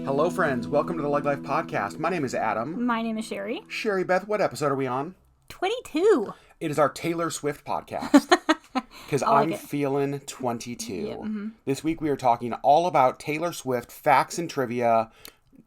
Hello, friends. Welcome to the LeggLife podcast. My name is Adam. My name is Sherry. Sherry Beth, what episode are we on? 22. It is our Taylor Swift podcast. Because I'm it. feeling 22. Yeah, This week we are talking all about Taylor Swift facts and trivia.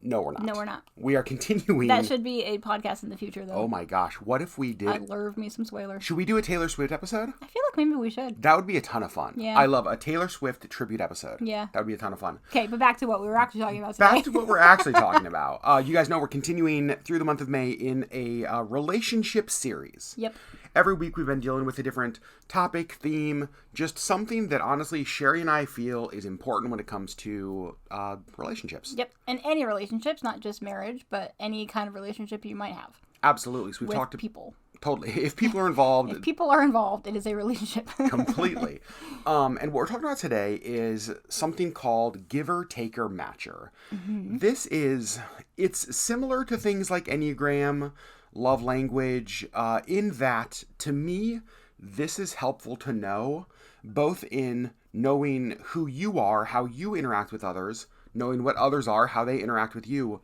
No, we're not. No, we're not. We are continuing. That should be a podcast in the future, though. Oh my gosh. What if we did? I love me some spoilers. Should we do a Taylor Swift episode? I feel like maybe we should. That would be a ton of fun. Yeah. I love a Taylor Swift tribute episode. Yeah. That would be a ton of fun. Okay, but back to what we were actually talking about today. Back to what we're actually talking about. You guys know we're continuing through the month of May in a relationship series. Yep. Every week we've been dealing with a different topic, theme, just something that honestly Sherry and I feel is important when it comes to relationships. Yep. And any relationships, not just marriage, but any kind of relationship you might have. Absolutely. So we've with talked to people. Totally. If people are involved. If people are involved, it is a relationship. Completely. And what we're talking about today is something called giver, taker, matcher. Mm-hmm. It's similar to things like Enneagram, love language, in that, to me, this is helpful to know, both in knowing who you are, how you interact with others, knowing what others are, how they interact with you,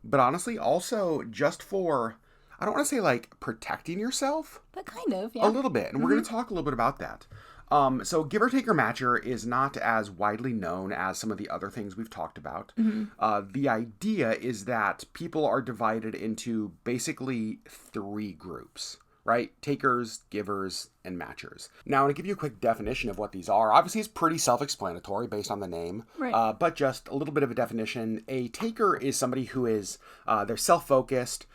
but honestly, also just for, I don't want to say like protecting yourself. But kind of, yeah. A little bit, and we're going to talk a little bit about that. So giver, taker, matcher is not as widely known as some of the other things we've talked about. Mm-hmm. The idea is that people are divided into basically three groups, right? Takers, givers, and matchers. Now, I'm going to give you a quick definition of what these are. Obviously, it's pretty self-explanatory based on the name, right. But just a little bit of a definition. A taker is somebody who is, they're self-focused.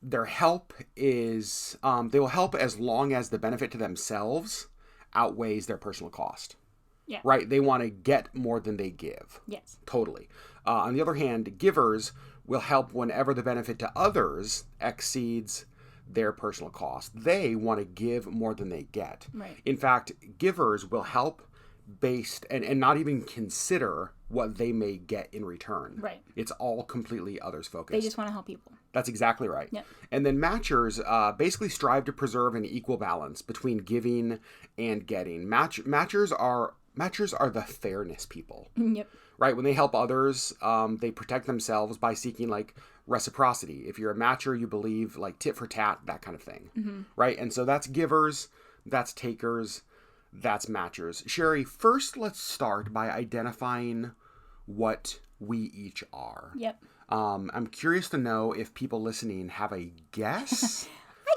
Their help is, they will help as long as the benefit to themselves outweighs their personal cost. Yeah. Right? They want to get more than they give. Yes. Totally. On the other hand, givers will help whenever the benefit to others exceeds their personal cost. They want to give more than they get. Right. In fact, givers will help based and not even consider what they may get in return. Right. It's all completely others focused. They just want to help people. That's exactly right. Yep. And then matchers basically strive to preserve an equal balance between giving and getting. Matchers are the fairness people. Yep. Right? When they help others, they protect themselves by seeking like reciprocity. If you're a matcher, you believe like tit for tat, that kind of thing. Mm-hmm. Right? And so that's givers, that's takers, that's matchers. Sherry, first let's start by identifying what we each are. Yep. I'm curious to know if people listening have a guess.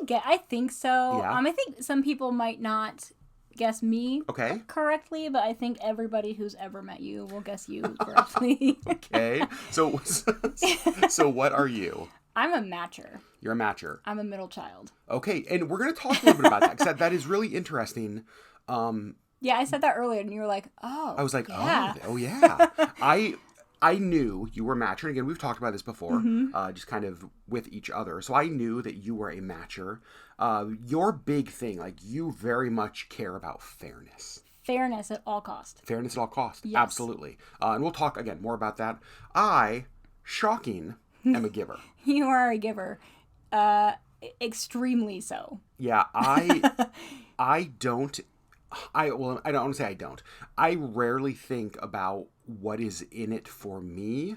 I think so. Yeah. I think some people might not guess me correctly, but I think everybody who's ever met you will guess you correctly. Okay. So what are you? I'm a matcher. You're a matcher. I'm a middle child. Okay. And we're going to talk a little bit about that because that is really interesting. Yeah, I said that earlier and you were like, oh. I was like, yeah. oh yeah. I knew you were a matcher. And again, we've talked about this before, just kind of with each other. So I knew that you were a matcher. Your big thing, like you very much care about fairness. Fairness at all cost. Fairness at all cost. Yes. Absolutely. And we'll talk again more about that. I, shocking, am a giver. You are a giver. Extremely so. Yeah, I don't want to say I don't. I rarely think about what is in it for me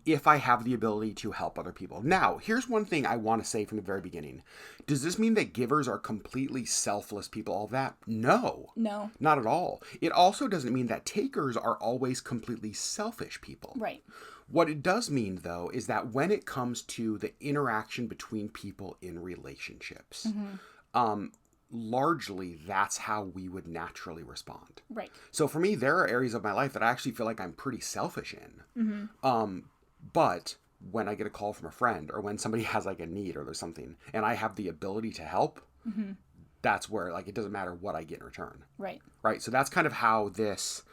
if I have the ability to help other people. Now, here's one thing I want to say from the very beginning. Does this mean that givers are completely selfless people, all that? No. No. Not at all. It also doesn't mean that takers are always completely selfish people. Right. What it does mean, though, is that when it comes to the interaction between people in relationships, largely that's how we would naturally respond. Right. So for me, there are areas of my life that I actually feel like I'm pretty selfish in. But when I get a call from a friend or when somebody has like a need or there's something and I have the ability to help, that's where like it doesn't matter what I get in return. Right. Right. So that's kind of how this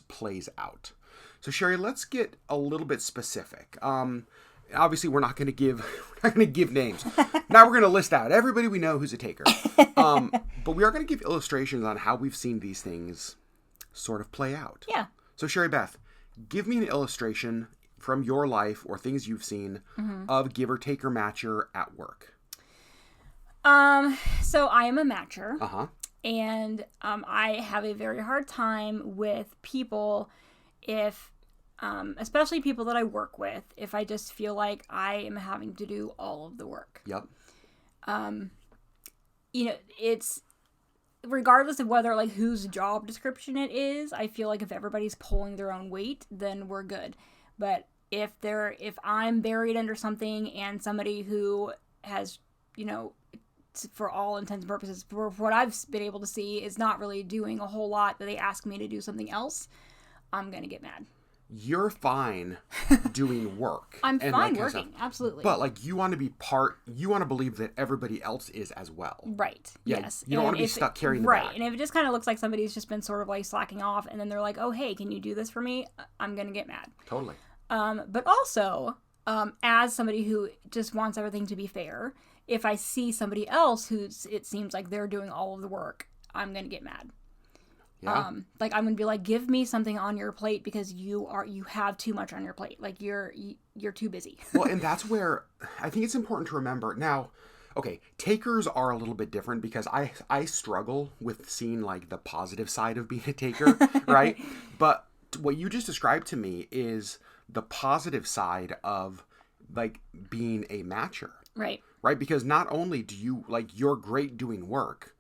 plays out. So Sherry, let's get a little bit specific. Obviously, we're not going to give names. Now we're going to list out everybody we know who's a taker. But we are going to give illustrations on how we've seen these things sort of play out. Yeah. So Sherry Beth, give me an illustration from your life or things you've seen of giver, taker, matcher at work. So I am a matcher. And I have a very hard time with people if especially people that I work with, if I just feel like I am having to do all of the work. Yep. It's regardless of whether like whose job description it is, I feel like if everybody's pulling their own weight, then we're good. But if I'm buried under something and somebody who has, for all intents and purposes, for what I've been able to see, is not really doing a whole lot, that they ask me to do something else, I'm going to get mad. You're fine doing work. I'm fine working, absolutely. But like you want to believe that everybody else is as well. Right. Yeah, yes. You don't want to be stuck carrying the bag. Right. And if it just kind of looks like somebody's just been sort of like slacking off and then they're like, oh, hey, can you do this for me? I'm going to get mad. Totally. But also, as somebody who just wants everything to be fair, if I see somebody else it seems like they're doing all of the work, I'm going to get mad. Yeah. I'm going to be like, give me something on your plate because you have too much on your plate. Like you're too busy. Well, and that's where I think it's important to remember. Now, okay, takers are a little bit different because I struggle with seeing like the positive side of being a taker, right? But what you just described to me is the positive side of like being a matcher. Right. Right? Because not only do you, like, you're great doing work.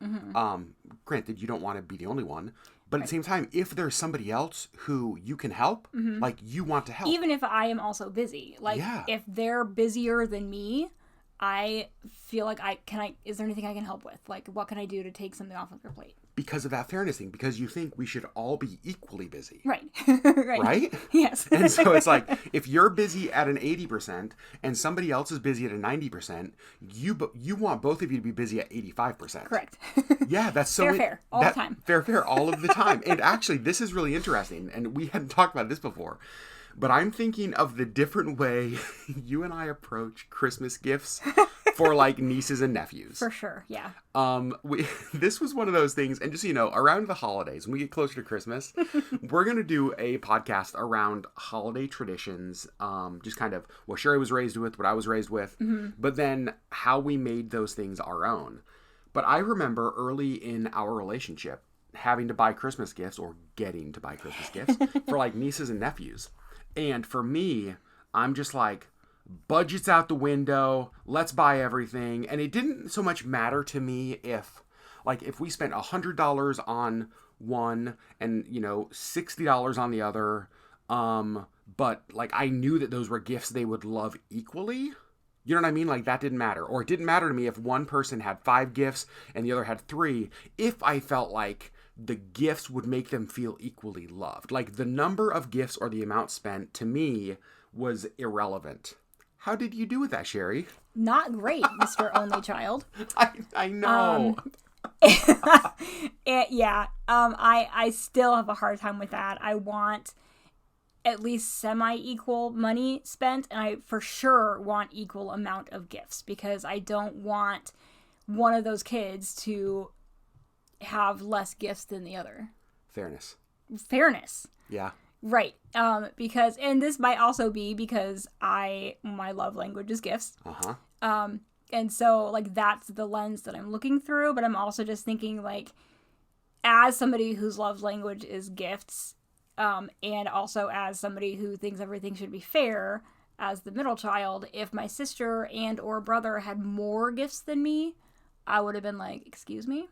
Granted, you don't want to be the only one. But at the same time, if there's somebody else who you can help, like, you want to help. Even if I am also busy. Like, if they're busier than me, I feel like is there anything I can help with? Like, what can I do to take something off of your plate? Because of that fairness thing. Because you think we should all be equally busy. Right. Right? Yes. And so it's like, if you're busy at an 80% and somebody else is busy at a 90%, you want both of you to be busy at 85%. Correct. Yeah, that's so... Fair, all the time. Fair, all of the time. And actually, this is really interesting. And we hadn't talked about this before. But I'm thinking of the different way you and I approach Christmas gifts for like nieces and nephews. For sure, yeah. This was one of those things, and just so you know, around the holidays, when we get closer to Christmas, we're going to do a podcast around holiday traditions, just kind of what Sherry was raised with, what I was raised with, but then how we made those things our own. But I remember early in our relationship having to buy Christmas gifts, or getting to buy Christmas gifts, for like nieces and nephews. And for me, I'm just like, budget's out the window, let's buy everything. And it didn't so much matter to me if we spent $100 on one and, $60 on the other. But like, I knew that those were gifts they would love equally. You know what I mean? Like, that didn't matter. Or it didn't matter to me if one person had 5 gifts and the other had 3, if I felt like the gifts would make them feel equally loved. Like, the number of gifts or the amount spent, to me, was irrelevant. How did you do with that, Sherry? Not great, Mr. Only Child. I know. I still have a hard time with that. I want at least semi-equal money spent, and I for sure want equal amount of gifts, because I don't want one of those kids to have less gifts than the other. Fairness. Yeah. Right. Because, and this might also be because my love language is gifts. And so like that's the lens that I'm looking through, but I'm also just thinking like, as somebody whose love language is gifts, and also as somebody who thinks everything should be fair, as the middle child, if my sister and or brother had more gifts than me, I would have been like, excuse me?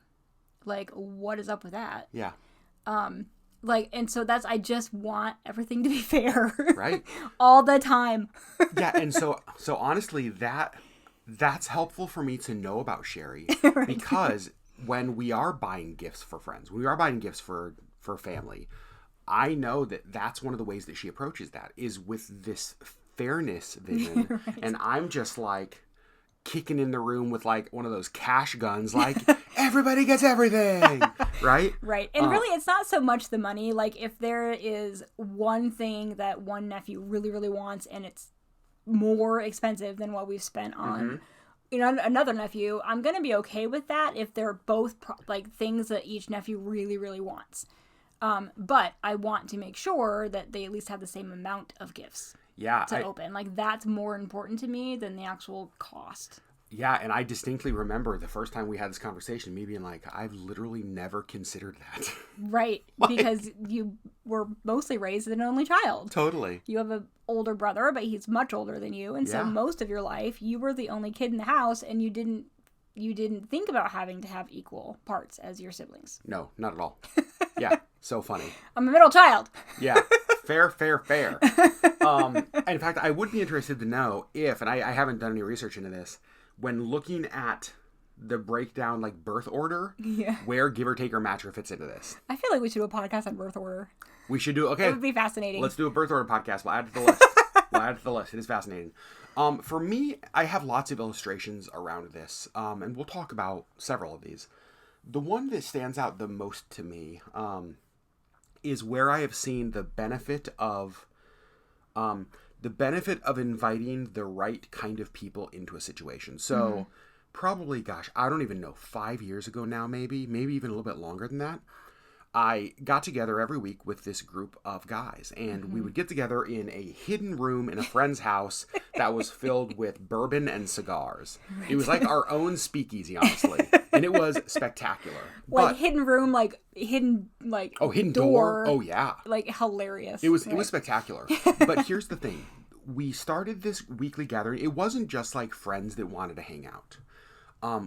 Like, what is up with that? Yeah. And so I just want everything to be fair. Right. All the time. Yeah, and so honestly, that's helpful for me to know about Sherry. Right. Because when we are buying gifts for friends, when we are buying gifts for family, I know that that's one of the ways that she approaches that, is with this fairness vision. Right. And I'm just like kicking in the room with like one of those cash guns, like everybody gets everything, right? Right. And really, it's not so much the money. Like, if there is one thing that one nephew really, really wants and it's more expensive than what we've spent on, another nephew, I'm going to be okay with that if they're both like things that each nephew really, really wants. But I want to make sure that they at least have the same amount of gifts. To open. Like, that's more important to me than the actual cost. Yeah, and I distinctly remember the first time we had this conversation, me being like, I've literally never considered that. Right. Because you were mostly raised as an only child. Totally. You have an older brother, but he's much older than you. And so most of your life, you were the only kid in the house, and you didn't think about having to have equal parts as your siblings. No, not at all. Yeah, so funny. I'm a middle child. Yeah, fair. In fact, I would be interested to know if, and I haven't done any research into this, when looking at the breakdown, like birth order, where give or take or matcher fits into this. I feel like we should do a podcast on birth order. We should do, okay. It would be fascinating. Let's do a birth order podcast. We'll add it to the list. It is fascinating. For me, I have lots of illustrations around this, and we'll talk about several of these. The one that stands out the most to me is where I have seen the benefit of inviting the right kind of people into a situation. So probably, gosh, I don't even know, 5 years ago now, maybe even a little bit longer than that, I got together every week with this group of guys, and we would get together in a hidden room in a friend's house that was filled with bourbon and cigars. Right. It was like our own speakeasy, honestly, and it was spectacular. Like hidden room, like hidden door. Oh yeah, like hilarious. It was spectacular. But here's the thing: we started this weekly gathering. It wasn't just like friends that wanted to hang out.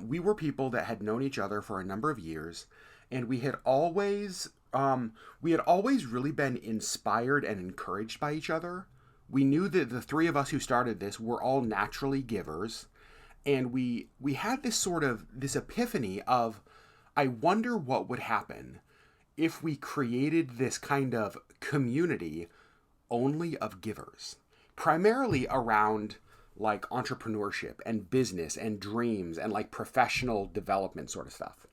We were people that had known each other for a number of years. And we had always really been inspired and encouraged by each other. We knew that the three of us who started this were all naturally givers. And we had this epiphany of, I wonder what would happen if we created this kind of community only of givers. Primarily around like entrepreneurship and business and dreams and like professional development sort of stuff.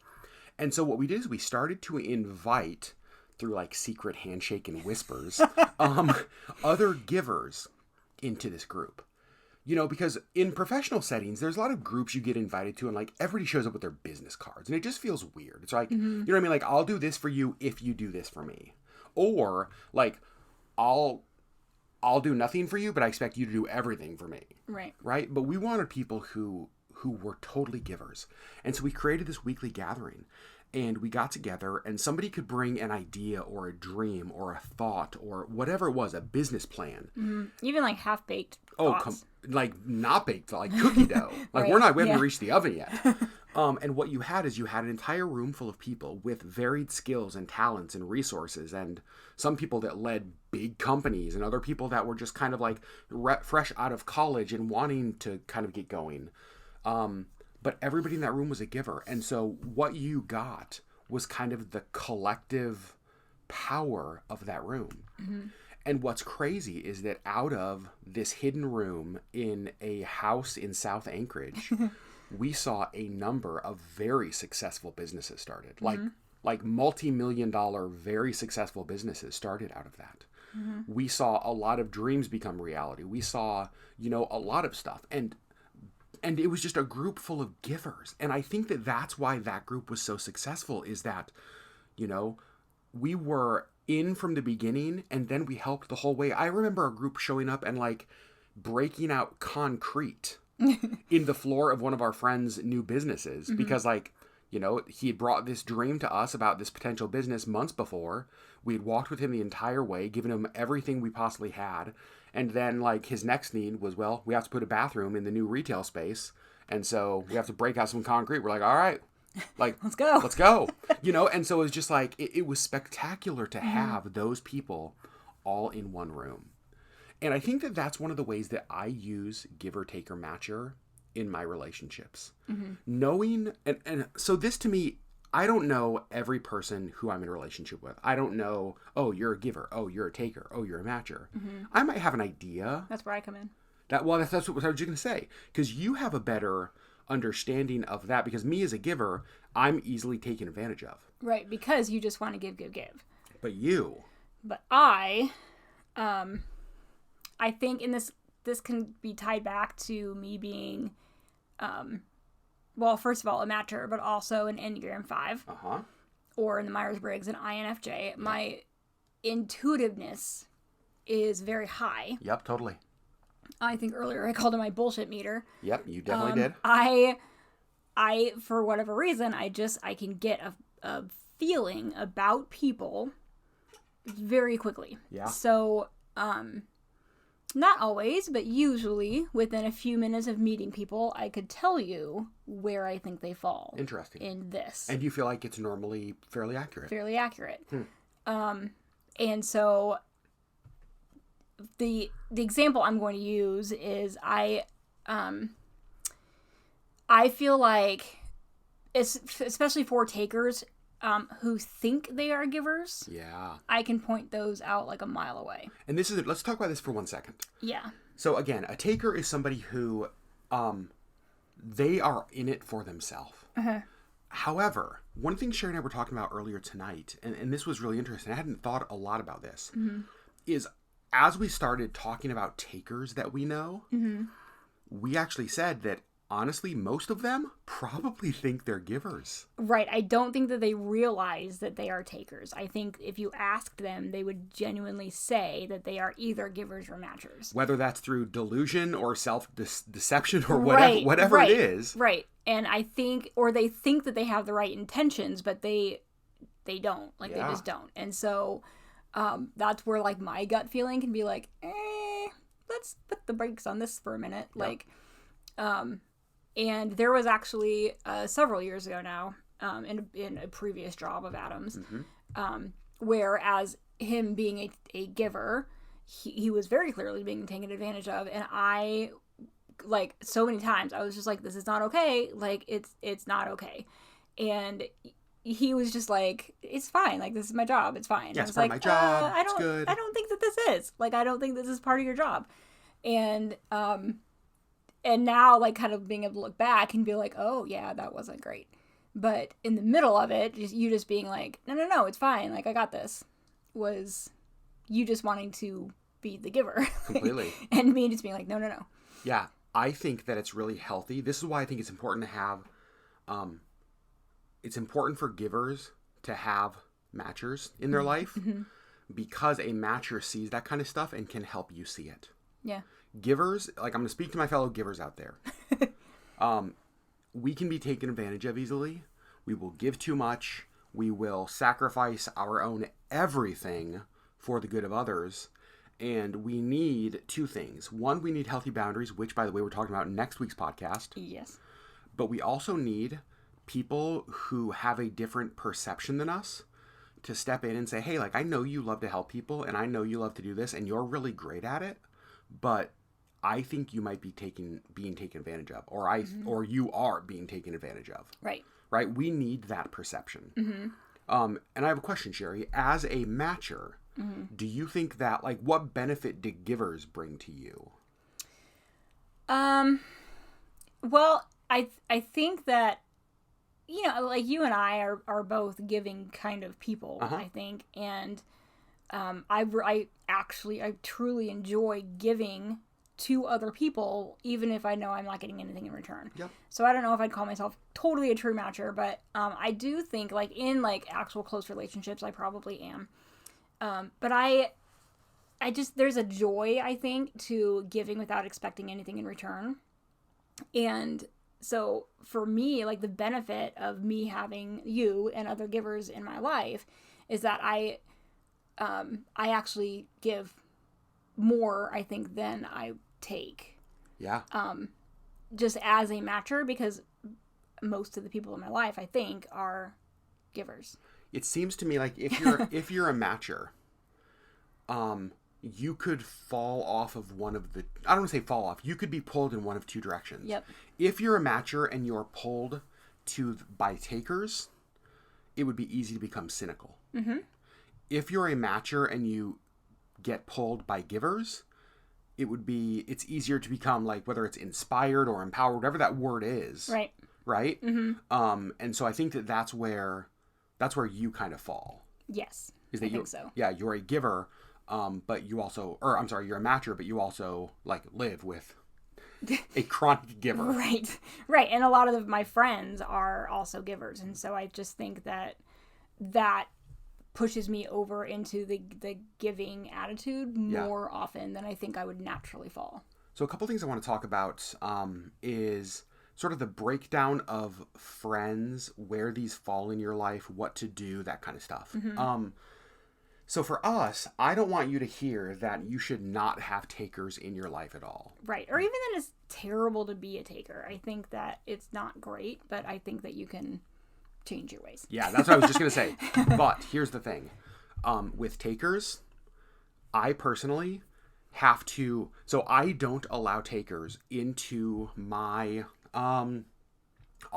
And so what we did is we started to invite, through like secret handshake and whispers, other givers into this group. You know, because in professional settings, there's a lot of groups you get invited to and like everybody shows up with their business cards and it just feels weird. It's like, you know what I mean? Like, I'll do this for you if you do this for me. Or like, I'll do nothing for you, but I expect you to do everything for me. Right? But we wanted people who were totally givers. And so we created this weekly gathering and we got together and somebody could bring an idea or a dream or a thought or whatever it was, a business plan. Even like half-baked like not baked, like cookie dough. Like we haven't reached the oven yet. And what you had is you had an entire room full of people with varied skills and talents and resources, and some people that led big companies and other people that were just kind of like fresh out of college and wanting to kind of get going. But everybody in that room was a giver. And so what you got was kind of the collective power of that room. And what's crazy is that out of this hidden room in a house in South Anchorage, we saw a number of very successful businesses started. Like multi-million-dollar, very successful businesses started out of that. We saw a lot of dreams become reality. We saw, a lot of stuff. And it was just a group full of givers. And I think that that's why that group was so successful, is that, we were in from the beginning and then we helped the whole way. I remember a group showing up and like breaking out concrete in the floor of one of our friends' new businesses because like, he had brought this dream to us about this potential business months before. We had walked with him the entire way, given him everything we possibly had. And then, like, his next need was, well, we have to put a bathroom in the new retail space. And so we have to break out some concrete. We're like, all right, like, let's go. And so it was just like, it was spectacular to have those people all in one room. And I think that that's one of the ways that I use giver, taker, matcher in my relationships. Knowing, and so this to me, I don't know every person who I'm in a relationship with. I don't know, oh, you're a giver. Oh, you're a taker. Oh, you're a matcher. I might have an idea. That's where I come in. That's what I was just going to say. Because you have a better understanding of that. Because me as a giver, I'm easily taken advantage of. Right, because you just want to give. But you. But I think, and this can be tied back to me being, well, first of all, a matcher, but also an Enneagram 5. Or in the Myers-Briggs, an INFJ. My intuitiveness is very high. Yep, totally. I think earlier I called it my bullshit meter. Yep, you definitely did. I for whatever reason, I can get a feeling about people very quickly. Yeah. So, not always, but usually within a few minutes of meeting people, I could tell you where I think they fall. Interesting. In this. And you feel like it's normally fairly accurate. Fairly accurate. And so the example I'm going to use is I feel like, especially for takers who think they are givers, yeah, I can point those out like a mile away. And let's talk about this for 1 second. Yeah. So again, a taker is somebody who they are in it for themselves. Uh-huh. However, one thing Sherry and I were talking about earlier tonight, and this was really interesting, I hadn't thought a lot about this, is as we started talking about takers that we know, we actually said that honestly, most of them probably think they're givers. Right. I don't think that they realize that they are takers. I think if you asked them, they would genuinely say that they are either givers or matchers. Whether that's through delusion or self-deception or whatever it is. Right. And I think, or they think that they have the right intentions, but they don't. Like, they just don't. And so that's where, like, my gut feeling can be like, let's put the brakes on this for a minute. Yep. Like, and there was actually several years ago now, in a previous job of Adam's, where as him being a giver, he was very clearly being taken advantage of, and I, like, so many times I was just like, this is not okay, like, it's not okay, and he was just like, it's fine, like, this is my job, it's fine. Yeah, it's part of my job, it's good. I don't think that this is, like, I don't think this is part of your job, and now, like, kind of being able to look back and be like, oh, yeah, that wasn't great. But in the middle of it, you just being like, no, it's fine. Like, I got this. Was you just wanting to be the giver. Completely. And me just being like, no. Yeah, I think that it's really healthy. This is why I think it's important to have, it's important for givers to have matchers in their life, because a matcher sees that kind of stuff and can help you see it. Yeah. Givers, like, I'm going to speak to my fellow givers out there. We can be taken advantage of easily. We will give too much. We will sacrifice our own everything for the good of others. And we need two things. One, we need healthy boundaries, which, by the way, we're talking about in next week's podcast. Yes. But we also need people who have a different perception than us to step in and say, hey, like, I know you love to help people, and I know you love to do this, and you're really great at it, but I think you might be being taken advantage of, or you are being taken advantage of. Right. Right. We need that perception. And I have a question, Sherry. As a matcher, do you think that, like, what benefit do givers bring to you? Well, I think that, you know, like, you and I are both giving kind of people, I think, and I truly enjoy giving to other people, even if I know I'm not getting anything in return. Yep. So I don't know if I'd call myself totally a true matcher, but I do think, like, in, like, actual close relationships, I probably am. But I just, there's a joy, I think, to giving without expecting anything in return. And so for me, like, the benefit of me having you and other givers in my life is that I actually give more, I think, than I take. Yeah. Just as a matcher, because most of the people in my life, I think, are givers. It seems to me like if you're a matcher, you could fall off of one of the, I don't want to say fall off, you could be pulled in one of two directions. Yep. If you're a matcher and you're pulled by takers, it would be easy to become cynical. If you're a matcher and you get pulled by givers, it's easier to become, like, whether it's inspired or empowered, whatever that word is. Right. Right? And so I think that's where you kind of fall. Yes. I think so. Yeah, you're a giver, but you also, you're a matcher, but you also, like, live with a chronic giver. Right. And a lot of my friends are also givers, and so I just think that pushes me over into the giving attitude more often than I think I would naturally fall. So a couple things I want to talk about is sort of the breakdown of friends, where these fall in your life, what to do, that kind of stuff. So for us, I don't want you to hear that you should not have takers in your life at all. Right. Or even that it's terrible to be a taker. I think that it's not great, but I think that you can change your ways. Yeah, that's what I was just going to say. But here's the thing. With takers, I personally have to... So I don't allow takers into my... I'll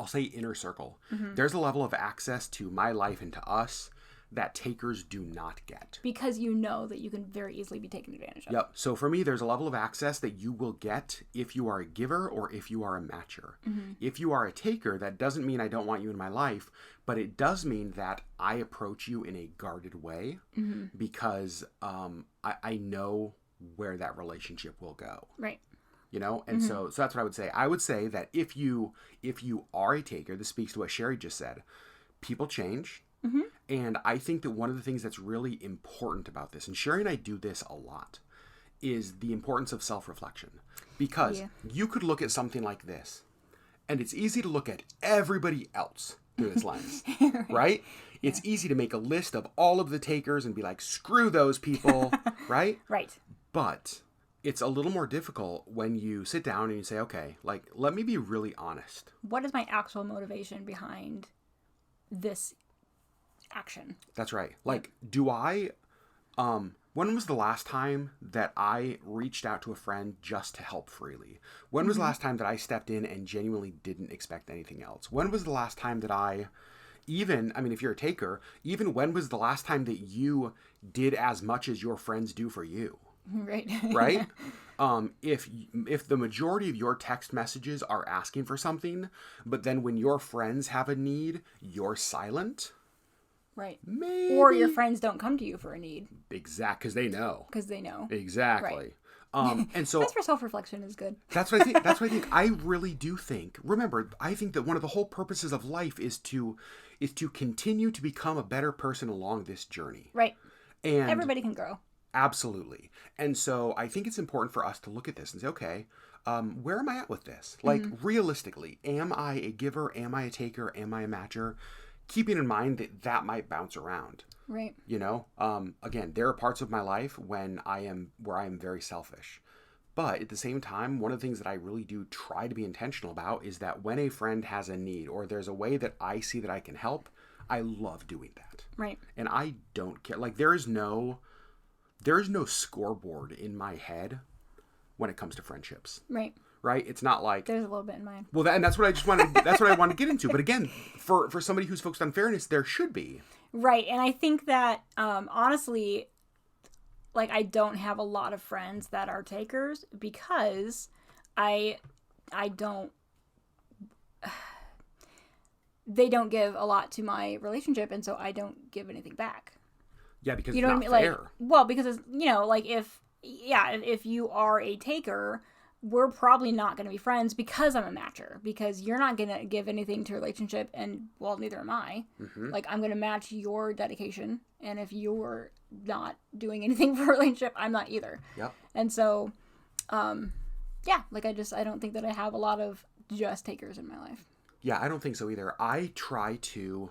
say inner circle. There's a level of access to my life and to us that takers do not get. Because you know that you can very easily be taken advantage of. Yep. So for me, there's a level of access that you will get if you are a giver or if you are a matcher. If you are a taker, that doesn't mean I don't want you in my life, but it does mean that I approach you in a guarded way because I know where that relationship will go. Right. You know, and so that's what I would say. I would say that if you are a taker, this speaks to what Sherry just said. People change. And I think that one of the things that's really important about this, and Sherry and I do this a lot, is the importance of self-reflection. Because you could look at something like this, and it's easy to look at everybody else through this lens, right? It's easy to make a list of all of the takers and be like, screw those people, right? Right. But it's a little more difficult when you sit down and you say, okay, like, let me be really honest. What is my actual motivation behind this action? That's right. Like, do I, when was the last time that I reached out to a friend just to help freely? When was the last time that I stepped in and genuinely didn't expect anything else? When was the last time that if you're a taker, even when was the last time that you did as much as your friends do for you? Right. Right? If the majority of your text messages are asking for something, but then when your friends have a need, you're silent. Right. Maybe. Or your friends don't come to you for a need. Exact, because they know. Exactly. Right. And so that's where self-reflection is good. That's what I think. That's what I think. I really do think. Remember, I think that one of the whole purposes of life is to continue to become a better person along this journey. Right. And everybody can grow. Absolutely. And so I think it's important for us to look at this and say, okay, where am I at with this? Like, realistically, am I a giver? Am I a taker? Am I a matcher? Keeping in mind that might bounce around. Right. You know, again, there are parts of my life where I am very selfish. But at the same time, one of the things that I really do try to be intentional about is that when a friend has a need or there's a way that I see that I can help, I love doing that. Right. And I don't care. Like, there is no scoreboard in my head when it comes to friendships. Right. Right? It's not like... There's a little bit in mine. Well, and that's what I just wanted... That's what I want to get into. But again, for somebody who's focused on fairness, there should be. Right. And I think that, honestly, like, I don't have a lot of friends that are takers because I don't... They don't give a lot to my relationship, and so I don't give anything back. Yeah, because you know it's not what I mean? fair. Like, well, because it's, like if you are a taker, we're probably not going to be friends because I'm a matcher, because you're not going to give anything to a relationship, and well, neither am I. Like, I'm going to match your dedication, and if you're not doing anything for a relationship, I'm not either. Yep. And so, like, I don't think that I have a lot of just takers in my life. Yeah, I don't think so either. I try to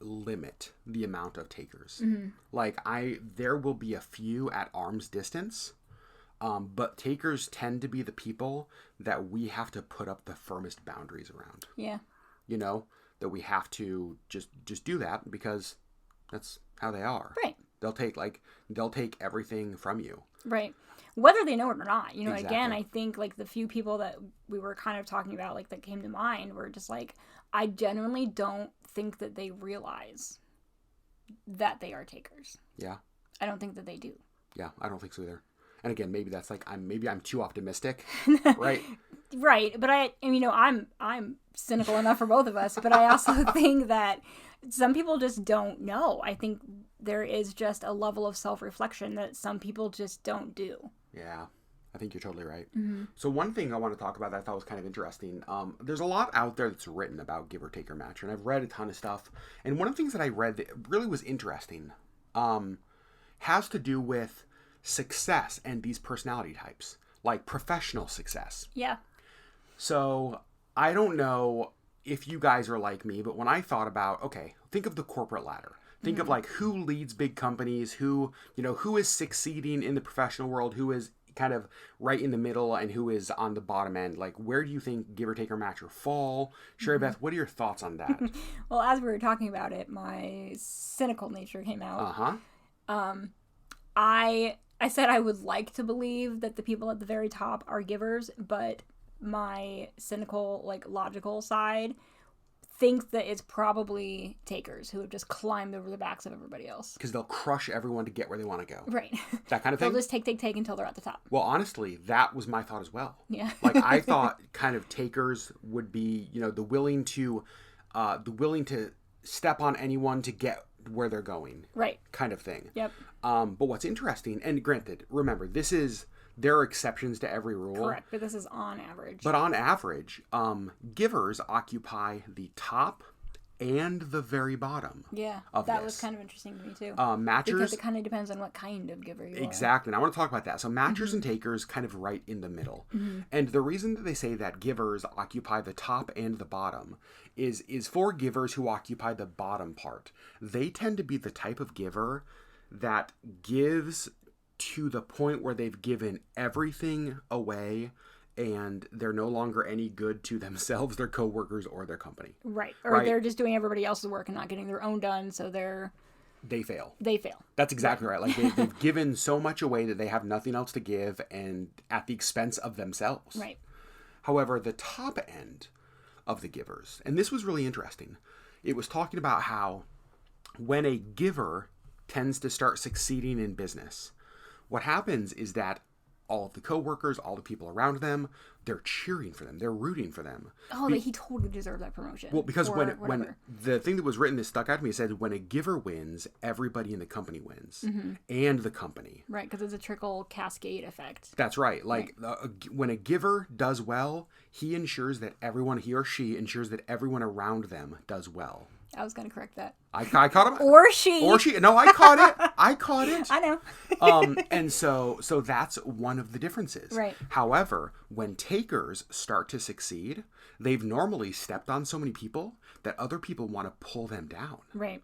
limit the amount of takers. Like, there will be a few at arm's distance, but takers tend to be the people that we have to put up the firmest boundaries around. Yeah. You know, that we have to just do that because that's how they are. Right. They'll take everything from you. Right. Whether they know it or not. Exactly. Again, I think, like, the few people that we were kind of talking about, like, that came to mind were just, like, I genuinely don't think that they realize that they are takers. Yeah. I don't think that they do. Yeah, I don't think so either. And again, maybe that's like I'm too optimistic, right? Right, but I'm cynical enough for both of us, but I also think that some people just don't know. I think there is just a level of self-reflection that some people just don't do. Yeah, I think you're totally right. So one thing I want to talk about that I thought was kind of interesting, there's a lot out there that's written about give or take or match, and I've read a ton of stuff. And one of the things that I read that really was interesting has to do with success and these personality types. like professional success. Yeah. So I don't know if you guys are like me, but when I thought about, okay, think of the corporate ladder. Think of like who leads big companies, who is succeeding in the professional world, who is kind of right in the middle, and who is on the bottom end. Like, where do you think Give or Take or Match or fall? Sherry Beth, what are your thoughts on that? Well, as we were talking about it, my cynical nature came out. I said I would like to believe that the people at the very top are givers, but my cynical, like, logical side thinks that it's probably takers who have just climbed over the backs of everybody else. Because they'll crush everyone to get where they want to go. Right. That kind of thing? They'll just take until they're at the top. Well, honestly, that was my thought as well. Yeah. Like, I thought kind of takers would be, the willing to step on anyone to get where they're going. Right. Kind of thing. Yep. But what's interesting, and granted, remember, there are exceptions to every rule. Correct, but this is on average. But on average, givers occupy the top and the very bottom. Yeah, of that this. was kind of interesting to me too. Matchers, because it kind of depends on what kind of giver you are. Exactly, and I want to talk about that. So matchers and takers kind of right in the middle. And the reason that they say that givers occupy the top and the bottom is for givers who occupy the bottom part. They tend to be the type of giver that gives to the point where they've given everything away and they're no longer any good to themselves, their coworkers, or their company. Right. Or they're just doing everybody else's work and not getting their own done, so they fail. They fail. That's exactly right. Like they've given so much away that they have nothing else to give, and at the expense of themselves. Right. However, the top end of the givers, and this was really interesting, it was talking about how when a giver tends to start succeeding in business, what happens is that all of the coworkers, all the people around them, they're cheering for them. They're rooting for them. Oh, he totally deserved that promotion. Well, because when the thing that was written that stuck out to me said, when a giver wins, everybody in the company wins. And the company. Right, because it's a trickle cascade effect. That's right. Like, when a giver does well, he or she ensures that everyone around them does well. I was going to correct that. I caught him. Or she. No, I caught it. I know. And so that's one of the differences. Right. However, when takers start to succeed, they've normally stepped on so many people that other people want to pull them down. Right.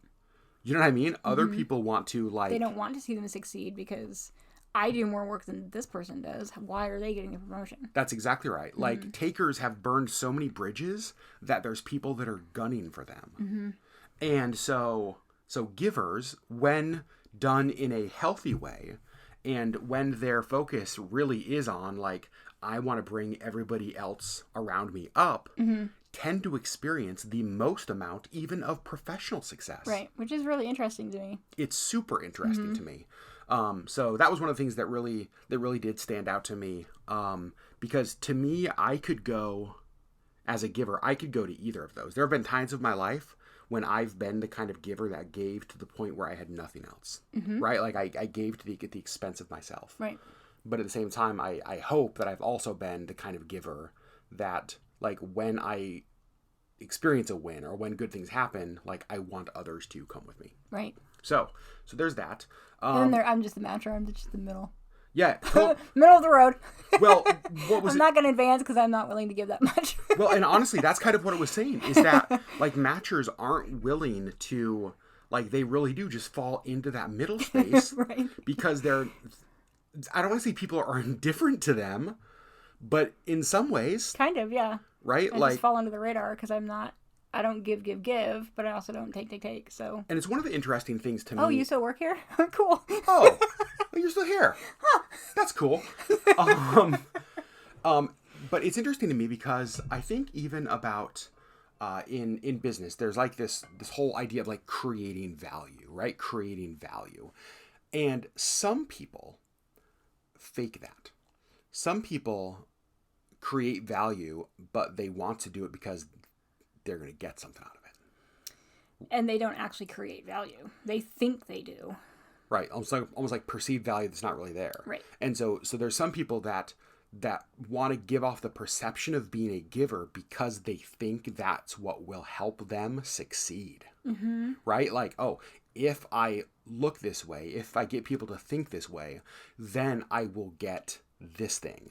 You know what I mean? Other people want to, like... They don't want to see them succeed because I do more work than this person does. Why are they getting a promotion? That's exactly right. Like, takers have burned so many bridges that there's people that are gunning for them. And so givers, when done in a healthy way, and when their focus really is on, like, I want to bring everybody else around me up, tend to experience the most amount even of professional success. Right, which is really interesting to me. It's super interesting to me. So that was one of the things that really did stand out to me. Because to me, I could go, as a giver, I could go to either of those. There have been times of my life when I've been the kind of giver that gave to the point where I had nothing else, right? Like I gave to the expense of myself. Right. But at the same time, I hope that I've also been the kind of giver that, like, when I experience a win or when good things happen, like, I want others to come with me. Right. So there's that. And I'm just the matcher. I'm just the middle. Yeah. Middle of the road. Well, what was I'm not going to advance because I'm not willing to give that much. Well, and honestly, that's kind of what it was saying, is that, like, matchers aren't willing to, like, they really do just fall into that middle space. Right. Because I don't want to say people are indifferent to them, but in some ways. Kind of, yeah. Right? I just fall under the radar because I don't give, but I also don't take, so. And it's one of the interesting things to me. Oh, you still work here? Cool. Oh, you're still here. Huh. That's cool. But it's interesting to me because I think even about in business, there's like this whole idea of, like, creating value, right? Creating value. And some people fake that. Some people create value, but they want to do it because they're going to get something out of it. And they don't actually create value. They think they do. Right. Almost like perceived value that's not really there. Right. And so there's some people that want to give off the perception of being a giver because they think that's what will help them succeed. Right? Like, oh, if I look this way, if I get people to think this way, then I will get this thing.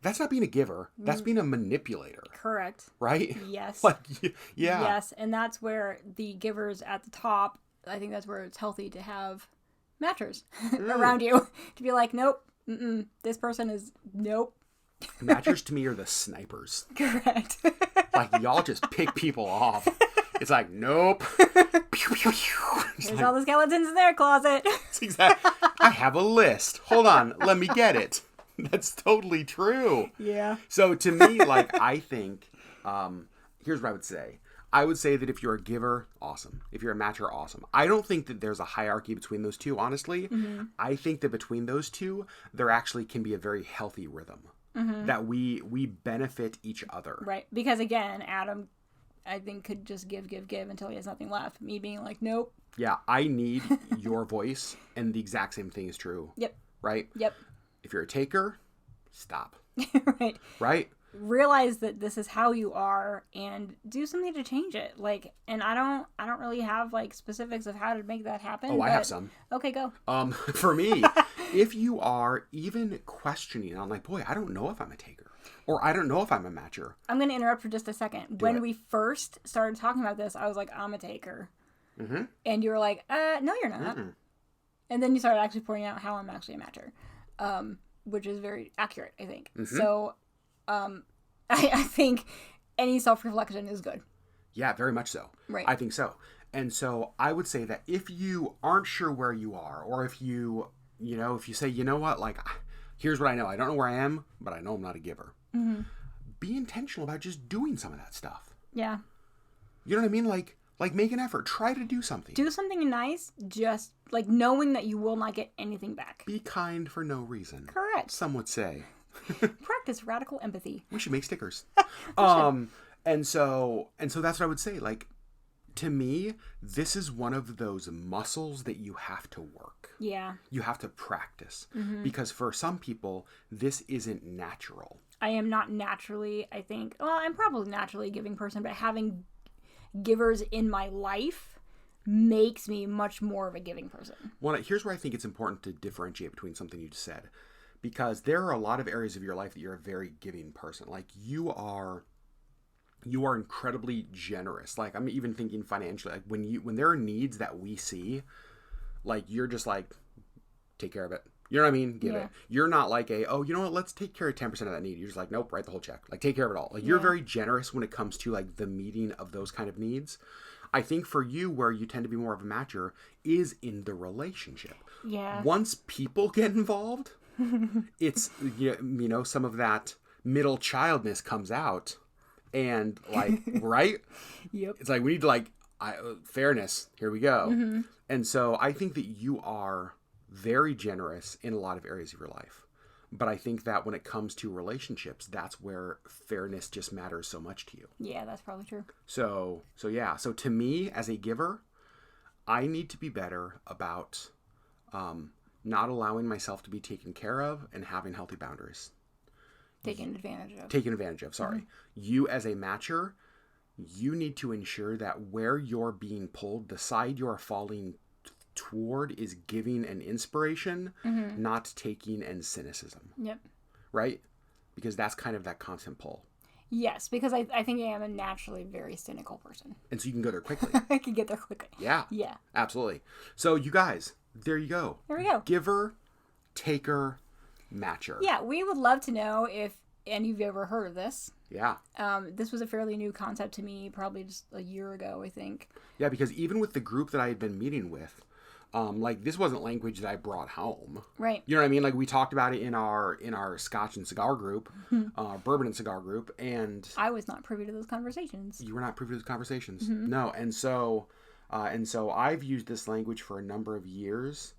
That's not being a giver. That's being a manipulator. Correct. Right? Yes. Like, yeah. Yes, and that's where the givers at the top, I think that's where it's healthy to have matchers around you. To be like, nope, this person is, nope. Matchers to me are the snipers. Correct. Like, y'all just pick people off. It's like, nope. There's all the skeletons in their closet. Exactly. I have a list. Hold on. Let me get it. That's totally true. Yeah. So to me, like, I think, here's what I would say. I would say that if you're a giver, awesome. If you're a matcher, awesome. I don't think that there's a hierarchy between those two, honestly. I think that between those two, there actually can be a very healthy rhythm. That we benefit each other. Right. Because again, Adam, I think, could just give until he has nothing left. Me being like, nope. Yeah, I need your voice, and the exact same thing is true. Yep. Right? Yep. If you're a taker, stop. Right. Right? Realize that this is how you are and do something to change it. Like, and I don't really have like specifics of how to make that happen. Oh, I have some. Okay, go. For me, if you are even questioning on like, boy, I don't know if I'm a taker or I don't know if I'm a matcher. I'm going to interrupt for just a second. When we first started talking about this, I was like, I'm a taker. And you were like, no, you're not. And then you started actually pointing out how I'm actually a matcher, which is very accurate, I think. So, I think any self-reflection is good. Yeah, very much so. Right. I think so. And so I would say that if you aren't sure where you are, or if you say, you know what, like, here's what I know. I don't know where I am, but I know I'm not a giver. Be intentional about just doing some of that stuff. Yeah. You know what I mean? Like make an effort. Try to do something. Do something nice, just like knowing that you will not get anything back. Be kind for no reason. Correct. Some would say. Practice radical empathy. We should make stickers. And so that's what I would say. Like, to me, this is one of those muscles that you have to work. Yeah. You have to practice. Because for some people, this isn't natural. I am not naturally, I think, well, I'm probably naturally a giving person, but having givers in my life makes me much more of a giving person. Well, here's where I think it's important to differentiate between something you just said. Because there are a lot of areas of your life that you're a very giving person. Like, you are incredibly generous. Like, I'm even thinking financially. Like, when there are needs that we see, like, you're just like, take care of it. You know what I mean? Give it. You're not like oh, you know what? Let's take care of 10% of that need. You're just like, nope, write the whole check. Like, take care of it all. Like, you're very generous when it comes to like the meeting of those kind of needs. I think for you, where you tend to be more of a matcher is in the relationship. Yeah. Once people get involved, it's, some of that middle childness comes out, and like, right? Yep. It's like, we need to like, fairness. Here we go. And so I think that you are very generous in a lot of areas of your life. But I think that when it comes to relationships, that's where fairness just matters so much to you. Yeah, that's probably true. So yeah. So to me, as a giver, I need to be better about not allowing myself to be taken care of and having healthy boundaries. Taken advantage of, sorry. You as a matcher, you need to ensure that where you're being pulled, the side you're falling toward is giving and inspiration, not taking and cynicism. Yep. Right? Because that's kind of that constant pull. Yes, because I think I am a naturally very cynical person. And so you can go there quickly. I can get there quickly. Yeah. Yeah. Absolutely. So you guys, there you go. There we go. Giver, taker, matcher. Yeah, we would love to know if any of you ever heard of this. Yeah. This was a fairly new concept to me, probably just a year ago, I think. Yeah, because even with the group that I had been meeting with, like, this wasn't language that I brought home. Right. You know what I mean? Like, we talked about it in our Scotch and cigar group, bourbon and cigar group, and I was not privy to those conversations. You were not privy to those conversations. No, and so I've used this language for a number of years,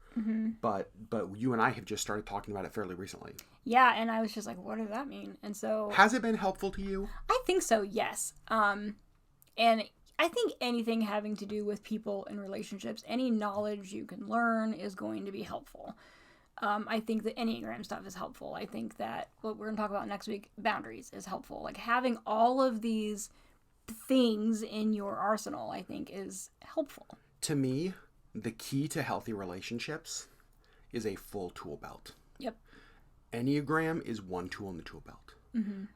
but you and I have just started talking about it fairly recently. Yeah, and I was just like, what does that mean? And so, has it been helpful to you? I think so. Yes. And I think anything having to do with people and relationships, any knowledge you can learn is going to be helpful. I think the Enneagram stuff is helpful. I think that what we're going to talk about next week, boundaries, is helpful. Like, having all of these things in your arsenal, I think, is helpful. To me, the key to healthy relationships is a full tool belt. Yep. Enneagram is one tool in the tool belt,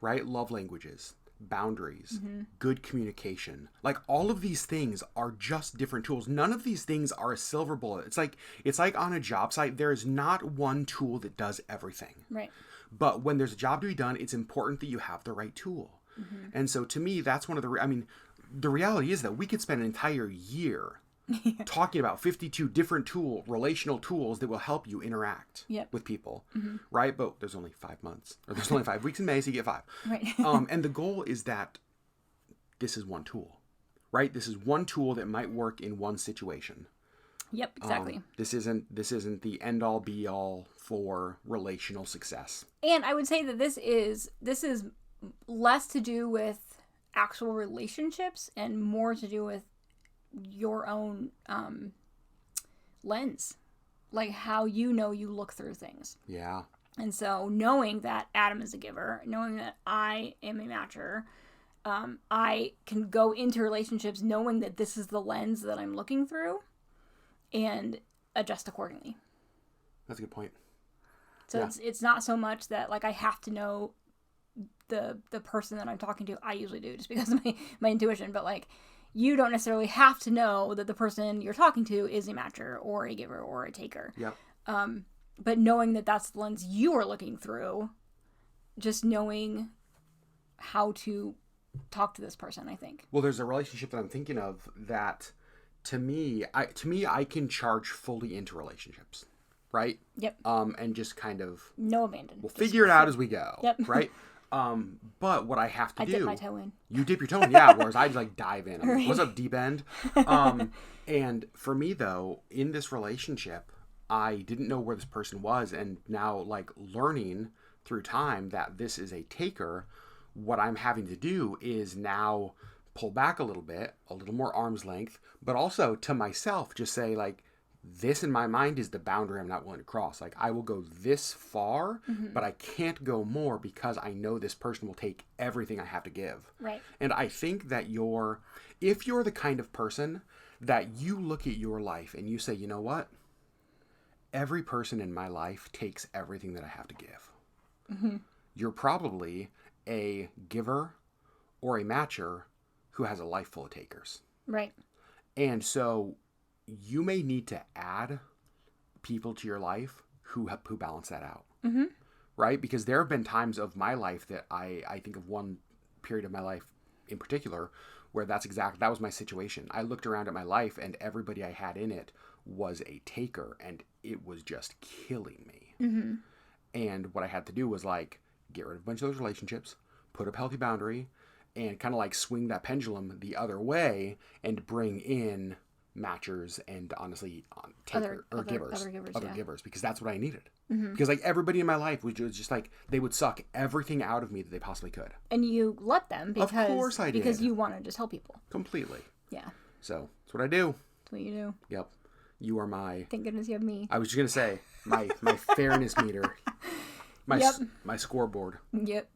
right? Love languages, boundaries, good communication. Like all of these things are just different tools. None of these things are a silver bullet. It's like on a job site, there is not one tool that does everything. Right. But when there's a job to be done, it's important that you have the right tool. And so to me, that's one of the reality is that we could spend an entire year talking about 52 different relational tools that will help you interact with people, right? But there's only 5 months, or there's only 5 weeks in May, so you get 5. Right. And the goal is that this is one tool, right? This is one tool that might work in one situation. Yep, exactly. This isn't the end all be all for relational success. And I would say that this is less to do with actual relationships and more to do with your own lens, like how you look through things. Yeah. And so knowing that Adam is a giver, knowing that I am a matcher, I can go into relationships knowing that this is the lens that I'm looking through and adjust accordingly. That's a good point. So it's not so much that like I have to know the person that I'm talking to. I usually do just because of my intuition, but like you don't necessarily have to know that the person you're talking to is a matcher or a giver or a taker. Yep. But knowing that that's the lens you are looking through, just knowing how to talk to this person, I think. Well, there's a relationship that I'm thinking of that to me I can charge fully into relationships, right? Yep. And just kind of no abandon. We'll figure it out as we go. Yep. Right? But what I have to do... I dip my toe in. You dip your toe in, yeah. Whereas I just like dive in. Right. What's up, deep end? And for me, though, in this relationship, I didn't know where this person was. And now, like, learning through time that this is a taker, what I'm having to do is now pull back a little bit, a little more arm's length, but also to myself just say, like, this in my mind is the boundary I'm not willing to cross. Like, I will go this far, but I can't go more because I know this person will take everything I have to give. Right. And I think that if you're the kind of person that you look at your life and you say, you know what? Every person in my life takes everything that I have to give. You're probably a giver or a matcher who has a life full of takers. Right. And so you may need to add people to your life who balance that out. Right? Because there have been times of my life that I think of one period of my life in particular where that was my situation. I looked around at my life and everybody I had in it was a taker and it was just killing me. And what I had to do was like get rid of a bunch of those relationships, put up a healthy boundary, and kind of like swing that pendulum the other way and bring in matchers and honestly givers, because that's what I needed. Because like everybody in my life was just like they would suck everything out of me that they possibly could. And you let them because of course I did. Because you want to just help people. Completely. Yeah. So that's what I do. That's what you do. Yep. You are my... Thank goodness you have me. I was just gonna say my fairness meter. My scoreboard. Yep.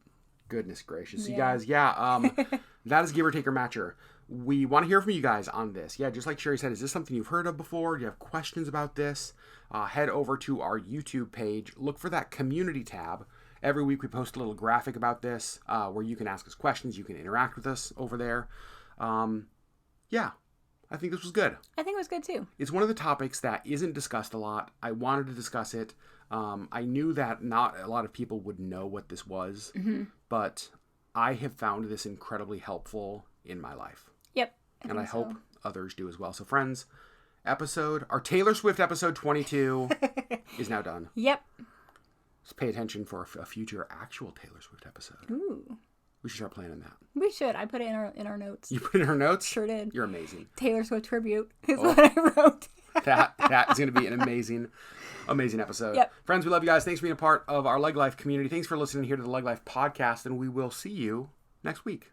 Goodness gracious. Yeah. You guys, that is Give or Take or Matcher. We want to hear from you guys on this. Yeah, just like Sherry said, is this something you've heard of before? Do you have questions about this? Head over to our YouTube page. Look for that community tab. Every week we post a little graphic about this where you can ask us questions. You can interact with us over there. Yeah, I think this was good. I think it was good too. It's one of the topics that isn't discussed a lot. I wanted to discuss it. I knew that not a lot of people would know what this was, but I have found this incredibly helpful in my life. Yep. I hope others do as well. So friends, our Taylor Swift episode 22 is now done. Yep. Let's pay attention for a future actual Taylor Swift episode. Ooh. We should start planning that. We should. I put it in our notes. You put it in our notes? Sure did. You're amazing. Taylor Swift tribute is what I wrote. that is going to be an amazing episode. Yep. Friends, we love you guys. Thanks for being a part of our LeggLife community. Thanks for listening here to the LeggLife podcast, and we will see you next week.